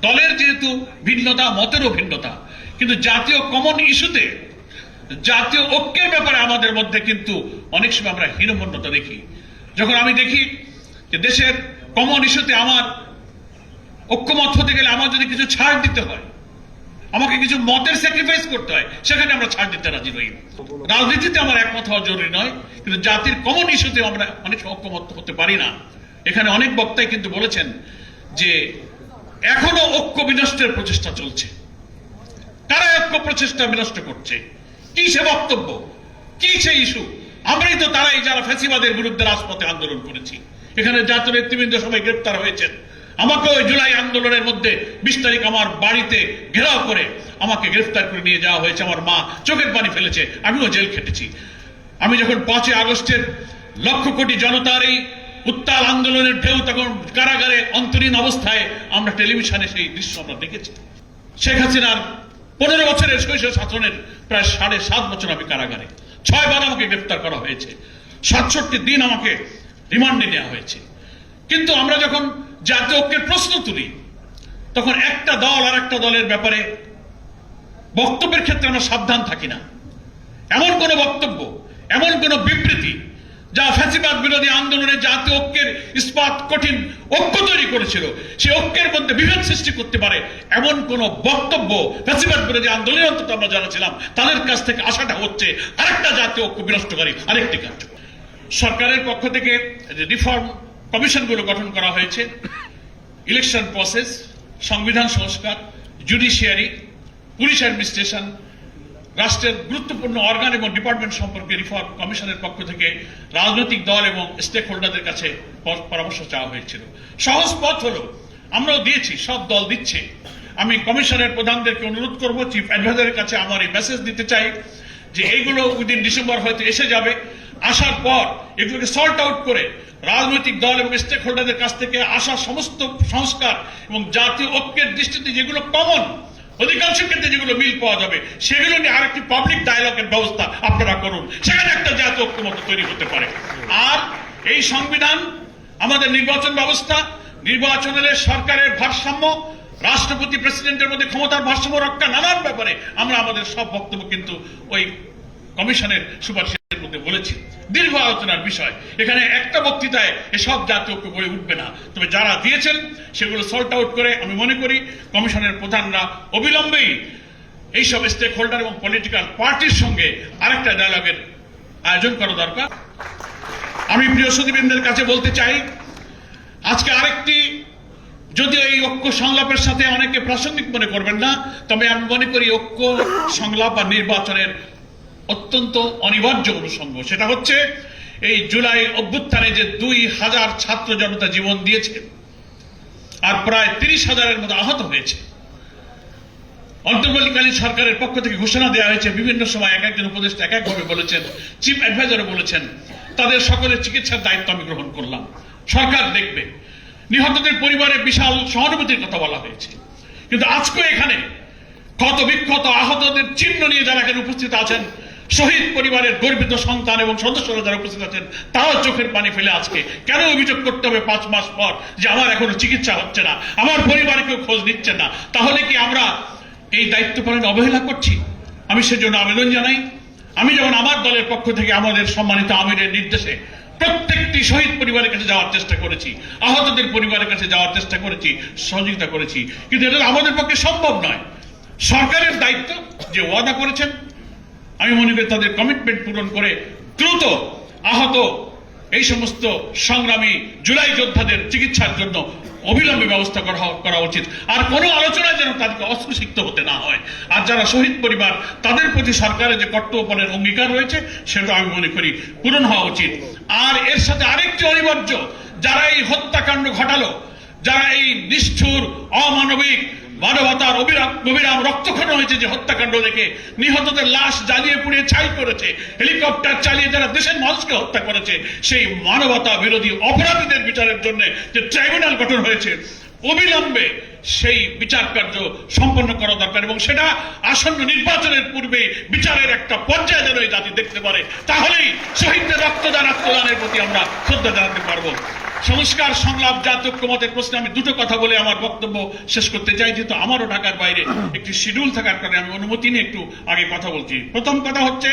দলের যেহেতু ভিন্নতা, মতেরও ভিন্নতা, কিন্তু জাতীয় কমন ইস্যুতে, জাতীয় ঐক্যের ব্যাপারে আমাদের মধ্যে কিন্তু অনেক সময় আমরা হীনমন্যতা দেখি। যখন আমি দেখি যে দেশের কমন ইস্যুতে আমার ঐক্যমত হতে গেলে আমার যদি কিছু ছাড় দিতে হয়, আমাকে কিছু মতের স্যাক্রিফাইস করতে হয়, সেখানে আমরা ছাড় দিতে রাজি নই। রাজনীতিতে আমার একমত হওয়া জরুরি নয়, কিন্তু জাতির কমন ইস্যুতে আমরা অনেক ঐক্যমত হতে পারি না। এখানে অনেক বক্তাই কিন্তু বলেছেন যে এখনো ঐক্য বিনষ্টের প্রচেষ্টা চলছে। কারা ঐক্য প্রচেষ্টা বিনষ্ট করছে? কি সে বক্তব্য, কি সে ইস্যু? আমরাই তো তারাই যারা ফ্যাসিবাদের বিরুদ্ধে রাজপথে আন্দোলন করেছি। এখানে জাতীয় নেতৃবৃন্দ সবাই গ্রেপ্তার হয়েছেন। আমাকেও জুলাই আন্দোলনের মধ্যে 20 তারিখ আমার বাড়িতে ঘেরাও করে আমাকে গ্রেফতার করে নিয়ে যাওয়া হয়েছে। আমার মা চোখের পানি ফেলেছে, আমিও জেল খেটেছি। আমি যখন 5 আগস্টের লক্ষ কোটি জনতার এই উত্তাল আন্দোলনের ঢেউ, তখন কারাগারে অন্তরীণ অবস্থায় আমরা টেলিভিশনে সেই দৃশ্য আমরা দেখেছি। শেখ হাসিনার 15 বছরের শৈশব শাসনের প্রায় 7.5 বছর আমি কারাগারে, 6 বার আমাকে গ্রেফতার করা হয়েছে, 67 দিন আমাকে রিমান্ডে নেওয়া হয়েছে। কিন্তু আমরা যখন জাতীয় ঐক্যের প্রশ্ন তুলি, তখন একটা দল আর একটা দলের ব্যাপারে বক্তব্যের ক্ষেত্রে আমরা সাবধান থাকি না। এমন কোন বক্তব্য, এমন কোন বিবৃতি যা ফ্যাসিবাদ বিরোধী আন্দোলনে জাতীয় ঐক্যের ইস্পাত কঠিন ঐক্য তৈরি করেছিল, সেই ঐক্যের মধ্যে বিভেদ সৃষ্টি করতে পারে এমন কোন বক্তব্য ফ্যাসিবাদ বিরোধী আন্দোলনে অন্তত আমরা যারা ছিলাম তাদের কাছ থেকে আশাটা হচ্ছে আরেকটা জাতীয় ঐক্য বিনষ্টকারী আরেকটি কাজ। সরকারের পক্ষ থেকে রিফর্ম কমিশনগুলো গঠন করা হয়েছে। ইলেকশন প্রসেস, সংবিধান সংস্কার, জুডিশিয়ারি, পুলিশ অ্যাডমিনিস্ট্রেশন, রাষ্ট্রের গুরুত্বপূর্ণ অর্গান এবং ডিপার্টমেন্ট সম্পর্কে রিফর্ম কমিশনের পক্ষ থেকে রাজনৈতিক দল এবং স্টেক হোল্ডারদের কাছে পরামর্শ চাওয়া হয়েছিল। সহজ পথ হলো, আমরাও দিয়েছি, সব দল দিচ্ছে। আমি কমিশনের প্রধানদেরকে অনুরোধ করব, চিফ অ্যাডভাইজারের কাছে আমার এই মেসেজ দিতে চাই যে এইগুলো উইদিন ডিসেম্বর হয়তো এসে যাবে। আসার পর এগুলোকে সল্ট আউট করে রাজনৈতিক দল এবং স্টেক হোল্ডারদের কাছ থেকে আসা সমস্ত সংস্কার এবং জাতীয় ঐক্যের দৃষ্টিতে যেগুলো কমন, অধিকাংশ ক্ষেত্রে যেগুলো মিল পাওয়া যাবে, সেগুলো নিয়ে আরেকটি পাবলিক ডায়ালগের ব্যবস্থা আপনারা করুন। সেখানে একটা জাতীয় ঐক্যমত তৈরি হতে পারে। আর এই সংবিধান, আমাদের নির্বাচন ব্যবস্থা, নির্বাচনের সরকারের ভারসাম্য, রাষ্ট্রপতি প্রেসিডেন্টের মধ্যে ক্ষমতার ভারসাম্য রক্ষা, নানান ব্যাপারে আমরা আমাদের সব বক্তব্য কিন্তু ওই কমিশনের সুপারিশের মধ্যে বলেছি। দীর্ঘ আলোচনার বিষয়, এখানে একটা বক্তৃতায় এসব জাতীয় ঐক্য গড়ে উঠবে না। তবে যারা দিয়েছেন সেগুলো সল্ট আউট করে আমি মনে করি কমিশনের প্রধানরা অবিলম্বেই এইসব স্টেক হোল্ডার এবং পলিটিক্যাল পার্টির সঙ্গে আরেকটা ডায়ালগের আয়োজন করা দরকার। আমি প্রিয় সুধীবৃন্দের কাছে বলতে চাই, আজকে আরেকটি, যদিও এই ঐক্য সংলাপের সাথে অনেকে প্রাসঙ্গিক মনে করবেন না, তবে আমি মনে করি ঐক্য সংলাপ বা নির্বাচনের অত্যন্ত অনিবার্য অনুষঙ্গ। সেটা হচ্ছে এই জুলাই অভ্যুত্থানে যে 2000 ছাত্র জনতা জীবন দিয়েছে আর প্রায় 30,000-এর মতো আহত হয়েছে। অন্তর্বর্তীকালীন সরকারের পক্ষ থেকে ঘোষণা দেওয়া হয়েছে, বিভিন্ন সময় এক একজন উপদেষ্টা এক একভাবে বলেছেন, চিফ অ্যাডভাইজারও বলেছেন, তাদের সকলের চিকিৎসার দায়িত্ব আমি গ্রহণ করলাম, সরকার দেখবে। নিহতদের পরিবারের বিশাল সহানুভূতির কথা বলা হয়েছে। কিন্তু আজকে এখানে ক্ষত বিক্ষত আহতদের চিহ্ন নিয়ে যারা এখানে উপস্থিত আছেন, শহীদ পরিবারের গর্বিত সন্তান এবং সদস্যরা যারা উপস্থিত আছেন, তারাও চোখের পানি ফেলে আজকে কেন অভিযোগ করতে হবে 5 মাস পর যে আমার এখনো চিকিৎসা হচ্ছে না, আমার পরিবারে কেউ খোঁজ নিচ্ছে না? তাহলে কি আমরা এই দায়িত্ব পালনে অবহেলা করছি? আমি সেজন্য আবেদন জানাই। আমি যেমন আমার দলের পক্ষ থেকে আমাদের সম্মানিত আমিরের নির্দেশে প্রত্যেকটি শহীদ পরিবারের কাছে যাওয়ার চেষ্টা করেছি, আহতদের পরিবারের কাছে যাওয়ার চেষ্টা করেছি, সহযোগিতা করেছি, কিন্তু এটা আমাদের পক্ষে সম্ভব নয়। সরকারের দায়িত্ব, যে ওয়াদা করেছেন, আমি মনে করি তাদের কমিটমেন্ট পূরণ করে দ্রুত আহত এই সমস্ত সংগ্রামী জুলাই যোদ্ধাদের চিকিৎসার জন্য অবিলম্বে ব্যবস্থা করা উচিত। আর কোনো আলোচনায় যেন তাদেরকে অস্ত্রসিক্ত হতে না হয়। আর যারা শহীদ পরিবার, তাদের প্রতি সরকারের যে কর্তব্যের অঙ্গীকার রয়েছে, সেটা আমি মনে করি পূরণ হওয়া উচিত। আর এর সাথে আরেকটি অনিবার্য, যারা এই হত্যাকাণ্ড ঘটালো, যারা এই নিষ্ঠুর, অমানবিক, মানবতার অবিরাম রক্তক্ষরণ হয়েছে যে হত্যাকাণ্ড দেখে, নিহতদের লাশ জ্বালিয়ে পুড়িয়ে ছাই করেছে, হেলিকপ্টার চালিয়ে যারা দেশের মানুষকে হত্যা করেছে, সেই মানবতা বিরোধী অপরাধীদের বিচারের জন্য যে ট্রাইব্যুনাল গঠন হয়েছে, অবিলম্বে সেই বিচার কার্য সম্পন্ন করা দরকার এবং সেটা আসন্ন নির্বাচনের পূর্বে বিচারের একটা পর্যায়ে যেন এই জাতি দেখতে পারে, তাহলেই শহীদদের আত্মদানের প্রতি আমরা শ্রদ্ধা জানাতে পারবো। সংস্কার সংলাপ জাতীয় ঐক্যমতের প্রশ্নে আমি দুটো কথা বলে আমার বক্তব্য শেষ করতে চাই, যেহেতু আমারও ঢাকার বাইরে একটি শিডিউল থাকার কারণে আমি অনুমতি নিয়ে একটু আগে কথা বলছি। প্রথম কথা হচ্ছে